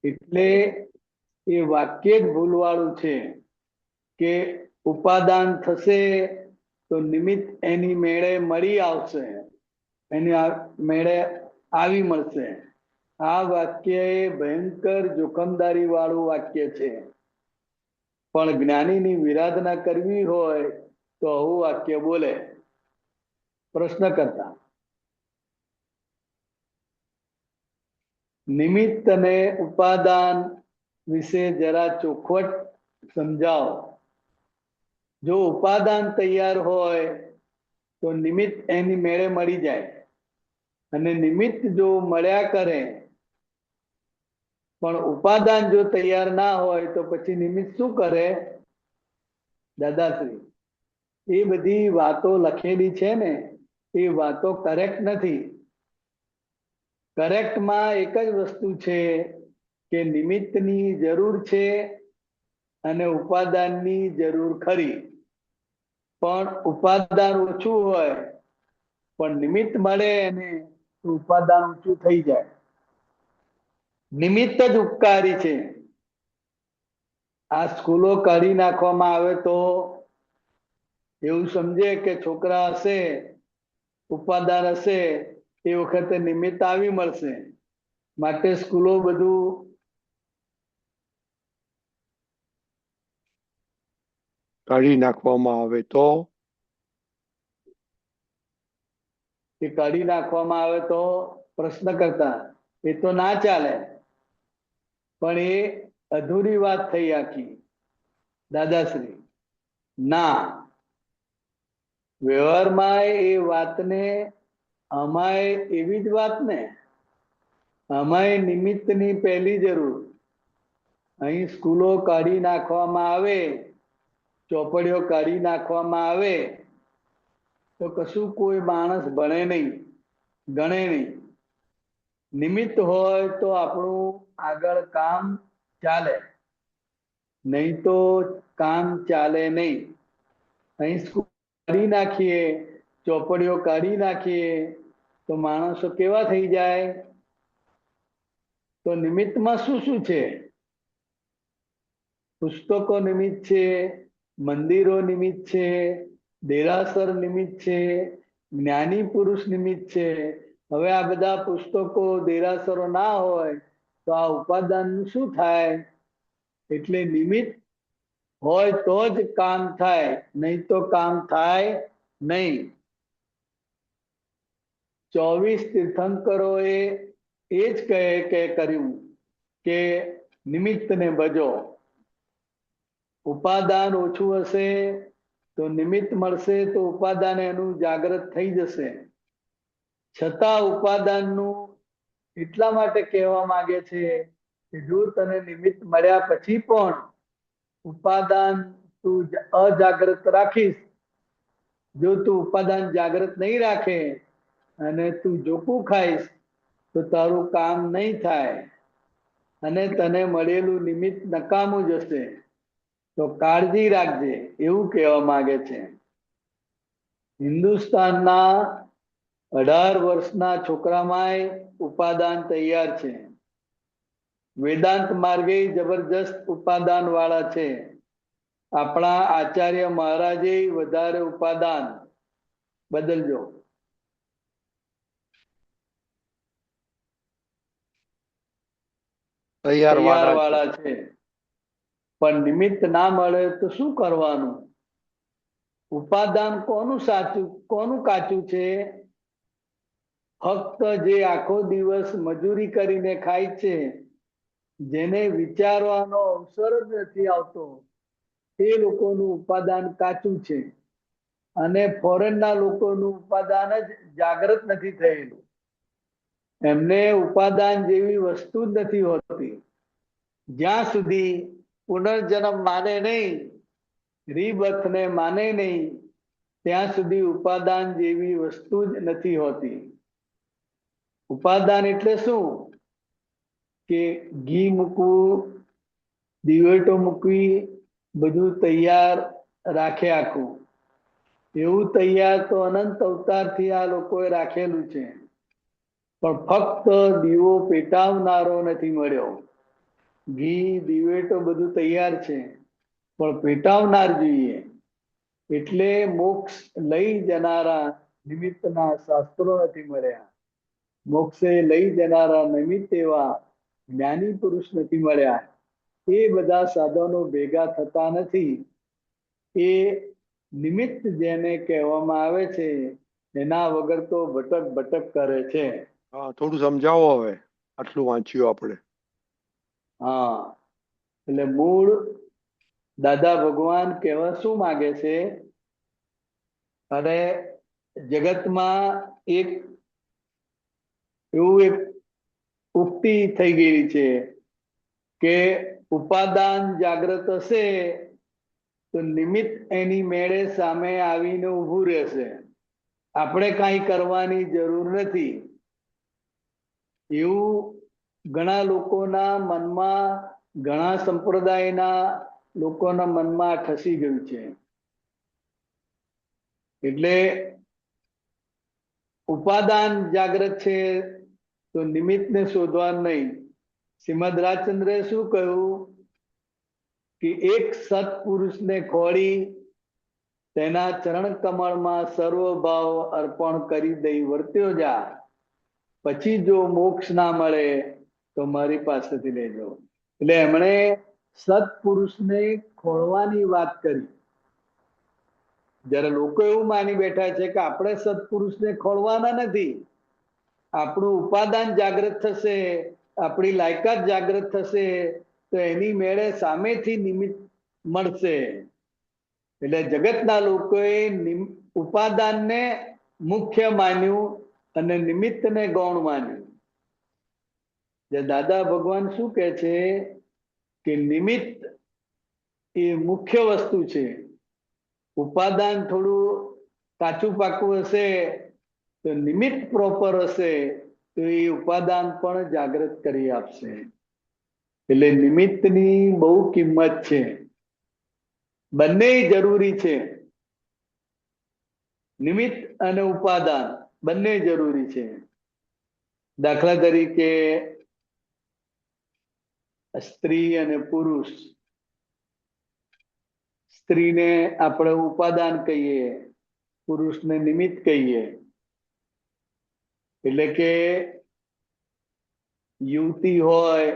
એટલે એ વાક્ય જ ભૂલવાળું છે કે ઉપાદાન થશે તો નિમિત્ત એની મેળે મળી આવશે, એની મેળે આવી મળશે. આ વાક્ય એ ભયંકર જોખમદારી વાળું વાક્ય છે. પણ જ્ઞાનીની વિરાધના કરવી હોય તો આવું વાક્ય બોલે. પ્રશ્ન કરતા નિમિત્ત અને ઉપાદાન વિશે જરા ચોખવટ સમજાવો. જો ઉપાદાન તૈયાર હોય તો નિમિત્ત એની મેળે મળી જાય, અને નિમિત્ત જો મળ્યા કરે પણ ઉપાદાન જો તૈયાર ના હોય તો પછી નિમિત્ત શું કરે? દાદાશ્રી, એ બધી વાતો લખેલી છે ને એ વાતો કરેક્ટ નથી. કરેક્ટમાં એક જ વસ્તુ છે કે નિમિત્તની જરૂર છે અને ઉપાદાનની જરૂર ખરી. પણ ઉપાદાન ઓછું હોય પણ નિમિત્ત મળે અને ઉપાદાન ઊંચું થઈ જાય. નિમિત્ત જ ઉપકારી છે. આ સ્કૂલો કાઢી નાખવામાં આવે તો એવું સમજે કે છોકરા હશે, ઉપાદાન હશે, એ વખતે નિમિત્ત આવી મળશે, માટે સ્કૂલો બધું કાઢી નાખવામાં આવે તો કે કાઢી નાખવામાં આવે તો પ્રશ્ન કરતા એ તો ના ચાલે. પણ એ અધૂરી વાત થઈ આખી. દાદાશ્રી, ના, વ્યવહારમાં એ વાતને અમાય એવી જ વાત ને, અમાય નિમિત્તની પહેલી જરૂર. અહીં સ્કૂલો કાઢી નાખવામાં આવે, ચોપડીઓ કાઢી નાખવામાં આવે તો કશું કોઈ માણસ ભણે નહીં, ગણે નહીં. નિમિત્ત હોય તો આપણું આગળ કામ ચાલે, નહીં તો કામ ચાલે નહીં. અહીં સ્કૂલ કાઢી નાખીએ, ચોપડીઓ કાઢી નાખીએ તો માણસો કેવા થઈ જાય? તો નિમિત્તમાં શું શું છે? પુસ્તકો નિમિત્ત છે, મંદિરો નિમિત્ત છે, દેરાસર નિમિત્ત છે, જ્ઞાની પુરુષ નિમિત્ત છે. હવે આ બધા પુસ્તકો દેરાસરો ના હોય તો આ ઉપાદાનનું શું થાય? એટલે નિમિત્ત હોય તો જ કામ થાય, નહીં તો કામ થાય નહીં. 24 તીર્થંકરોએ એ જ કર્યું કે નિમિત્તને ભજો. ઉપાદાન ઓછું હશે તો નિમિત્ત મળશે તો ઉપાદાન એનું જાગૃત થઈ જશે. છતાં ઉપાદાનનું એટલા માટે કહેવા માંગે છે કે જો તને નિમિત્ત મળ્યા પછી પણ ઉપાદાન તું અજાગ્રત રાખીશ, જો તું ઉપાદાન જાગૃત નહીં રાખે અને તું જોકું ખાઈશ તો તારું કામ નહીં થાય અને તને મળેલું નિમિત્ત નકામું જશે. તો કાળજી રાખજે, એવું કહેવા માંગે છે. હિન્દુસ્તાનના 18 વર્ષના છોકરામાંય ઉપાદાન તૈયાર છે. વેદાંત માર્ગે જબરજસ્ત ઉપાદાન વાળા છે. આપણા આચાર્ય મહારાજે વધારે ઉપાદાન. બદલજો. તૈયાર વાળા છે. પણ નિમિત્ત ના મળે તો શું કરવાનું? ઉપાદાન કોનું સાચું કોનું કાચું છે? ફક્ત જે આખો દિવસ મજૂરી કરીને ખાય છે, જેને વિચારવાનો અવસર જ નથી આવતો, એ લોકોનું ઉપાદાન કાચું છે. અને ફોરેનના લોકોનું ઉપાદાન જ જાગૃત નથી થયેલું. એમને ઉપાદાન જેવી વસ્તુ જ નથી હોતી. જ્યાં સુધી પુનર્જન્મ માને નહીં, રીબર્થને માને નહીં, ત્યાં સુધી ઉપાદાન જેવી વસ્તુ જ નથી હોતી. ઉપાદાન એટલે શું? કે ઘી મૂકવું, દિવેટો મૂકવી, બધું તૈયાર રાખે આખું. એવું તૈયાર તો અનંત અવતારથી આ લોકોએ રાખેલું છે, પણ ફક્ત દીવો પેટાવનારો નથી મળ્યો. ઘી દિવેટો બધું તૈયાર છે, પણ પેટાવનાર જોઈએ. એટલે મોક્ષ લઈ જનારા નિમિત્તના શાસ્ત્રો નથી મળ્યા. મોક્ષે લઈ જનારા નિમિત્ત એવા જ્ઞાની પુરુષ નથી મળ્યા. એ બધા સાધનો ભેગા થતા નથી. એ નિમિત્ત જેને કહેવામાં આવે છે, એના વગર તો ભટક ભટક કરે છે. હા, થોડું સમજાવો હવે, આટલું વાંચ્યું આપણે. હા, એટલે મૂળ દાદા ભગવાન કહેવા શું માગે છે? અને જગતમાં એક એવું એક ઉક્તિ થઈ ગઈ છે કે ઉપાદાન જાગ્રત હશે તો નિમિત્ત એની મેળે સામે આવીને ઊભું રહેશે. આપણે કાંઈ કરવાની જરૂર નથી. એવું ઘણા લોકોના મનમાં, ઘણા સંપ્રદાયના લોકોના મનમાં ઠસી ગયું છે. એટલે ઉપાદાન જાગ્રત છે તો નિમિત્તને શોધવા નહીં. શ્રીમદ રાજચંદ્રે શું કહ્યું કે એક સત્પુરુષને ખોળી તેના ચરણ કમળમાં સર્વભાવ અર્પણ કરી દઈ વર્ત્યો જા. પછી જો મોક્ષ ના મળે તો મારી પાસેથી લેજો. એટલે એમણે સત્પુરુષને ખોળવાની વાત કરી. જ્યારે લોકો એવું માની બેઠા છે કે આપણે સત્પુરુષને ખોળવાના નથી, આપણું ઉપાદાન જાગ્રત થશે, આપણી લાયકાત જાગ્રત થશે તો એની મેળે સામેથી નિમિત્ત મળશે. એટલે જગતના લોકોએ ઉપાદાનને મુખ્ય માન્યું અને નિમિત્તને ગૌણ માન્યું. જે દાદા ભગવાન શું કહે છે કે નિમિત્ત એ મુખ્ય વસ્તુ છે. ઉપાદાન થોડું કાચું પાકું હશે તો નિમિત્ત પ્રોપર હશે તો એ ઉપાદાન પણ જાગૃત કરી આપશે. એટલે નિમિત્તની બહુ કિંમત છે. બંને જરૂરી છે. નિમિત્ત અને ઉપાદાન બંને જરૂરી છે. દાખલા તરીકે સ્ત્રી અને પુરુષ, સ્ત્રીને આપણે ઉપાદાન કહીએ, પુરુષને નિમિત્ત કહીએ. એટલે કે યુવતી હોય,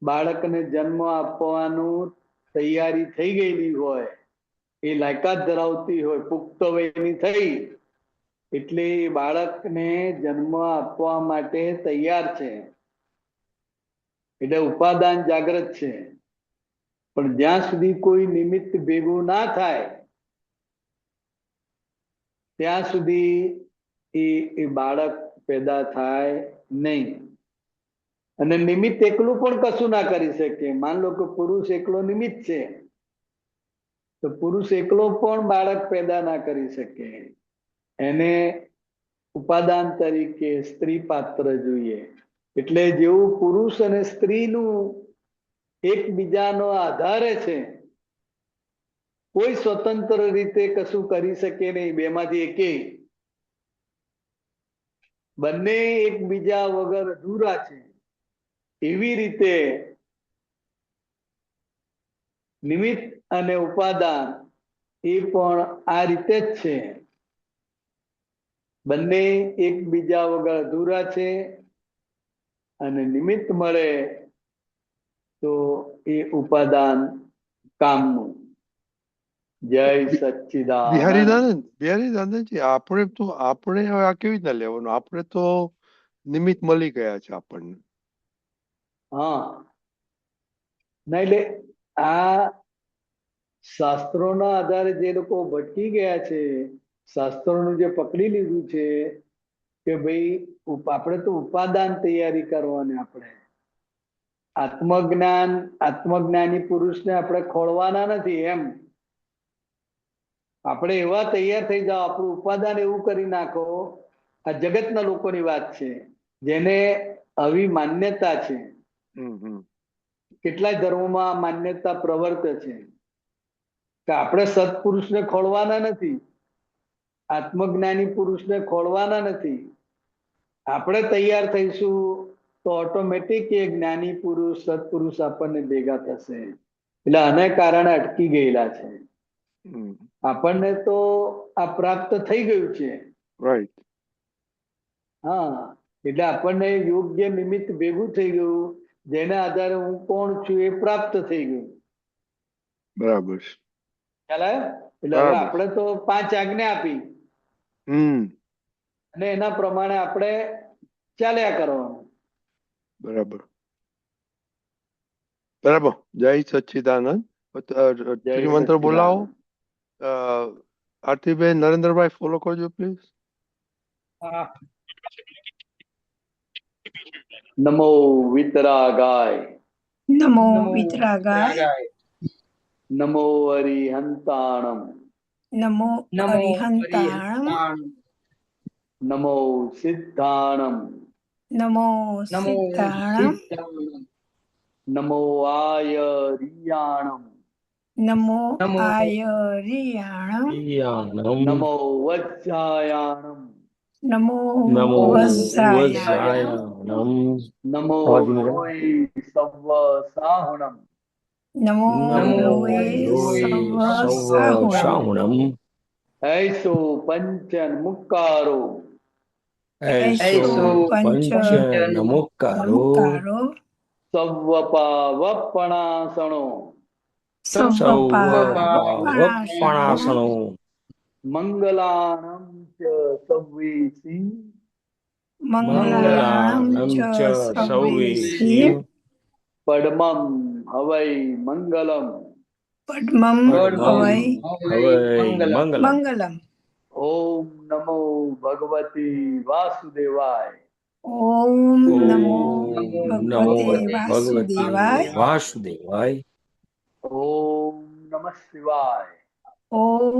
બાળકને જન્મ આપવાનું તૈયારી થઈ ગયેલી હોય, એ લાયકાત ધરાવતી હોય, પુખ્ત વયની થઈ એટલે એ બાળકને જન્મ આપવા માટે તૈયાર છે. એટલે ઉપાદાન જાગ્રત છે. પણ જ્યાં સુધી કોઈ નિમિત્ત ભેગું ના થાય ત્યાં સુધી એ બાળક પેદા થાય નહીં. અને નિમિત્ત એકલું પણ કશું ના કરી શકે. માન લો કે પુરુષ એકલો નિમિત્ત છે તો પુરુષ એકલો પણ બાળક પેદા ના કરી શકે. એને ઉપાદાન તરીકે સ્ત્રી પાત્ર જોઈએ. એટલે જેવું પુરુષ અને સ્ત્રીનું એકબીજાનો આધારે છે, કોઈ સ્વતંત્ર રીતે કશું કરી શકે નહીં બેમાંથી એકેય. બંને એકબીજા વગર અધૂરા છે. એવી રીતે નિમિત્ત અને ઉપાદાન એ પણ આ રીતે જ છે. બંને એકબીજા વગર અધૂરા છે અને નિમિત્ત મળે તો એ ઉપાદાન કામનું. જય સચ્ચિદાનંદ. બિહારીદાનંદજી, આપણે હવે આ કેવી રીતના લેવાનું? આપણે તો નિમિત્ત મળી ગયા છે આપણને. હા, ના એટલે આ શાસ્ત્રોના આધારે જે લોકો ભટકી ગયા છે, શાસ્ત્રોનું જે પકડી લીધું છે કે ભાઈ આપણે તો ઉપાદાન તૈયારી કરવાની, આપણે આત્મજ્ઞાની પુરુષને આપણે ખોળવાના નથી. એમ આપણે એવા તૈયાર થઈ જાઓ, આપણું ઉપાદાન એવું કરી નાખો. આ જગતના લોકોની વાત છે, જેને આવી માન્યતા છે. કેટલાય ધર્મોમાં માન્યતા પ્રવર્તે છે કે આપણે સત્પુરુષને ખોળવાના નથી, આત્મજ્ઞાની પુરુષને ખોળવાના નથી. આપણે તૈયાર થઈશું તો ઓટોમેટિક એ જ્ઞાની પુરુષ સત્પુરુષ આપણને ભેગા થશે. એટલે આને કારણે અટકી ગયેલા છે. હમ. આપણને તો આ પ્રાપ્ત થઈ ગયું છે. રાઈટ. હા, એટલે આપણને યોગ્ય નિમિત્ત ભેગું થઈ ગયું, જેના આધારે હું કોણ છું એ પ્રાપ્ત થઈ ગયું. બરાબર છે. ખ્યાલ આવ્યો? એટલે હવે બરાબર. આપણે તો 5 આજ્ઞા આપી હમ. અને એના પ્રમાણે આપણે ચાલ્યા કરવાનું. બરાબર. બરાબર. જય સચ્ચિદાનંદ. જય ત્રિમંત્ર બોલાવો. સચ્ચિદાનંદ. આરતીબેન, નરેન્દ્રભાઈ ફોલો કરજો પ્લીઝ. નમો વિતરાગાય, નમો વિતરાગાય, નમો અરિહંતાણમ, નમો નમો અરિહંતાણમ, નમો સિદ્ધાણમ, નમો નમો સિદ્ધાણમ, સિદ્ધાણમ, નમો આયરિયાણમ, નમો નમો આયરિયાણમ, નમો વજ્જાયાણમ, નમો નમો વજ્જાયાણમ, નમો લોય સવ્વ સાહુણમ, નમો નમો લોએ લોએ સવ સવ સાહુણમ, શાહુણમ ऐसो पंचन मुक्कारो, ऐસો પંચ નમોકારો નમુકારો, सव्वपावपणासणो, સૌપાવપણાસણો, मंगलाणं च सव्वेसी, મંગલાણમ ચ સવ્વેસી, पद्मं हवै मंगलम, પદ્મમ હવૈ મંગલમ મંગલમ. ओम नमो भगवती वासुदेवाय, ઓમ નમો નમો ભગવતે વાસુદેવાય, વાસુદેવાય. ओम नमः शिवाय, ઓમ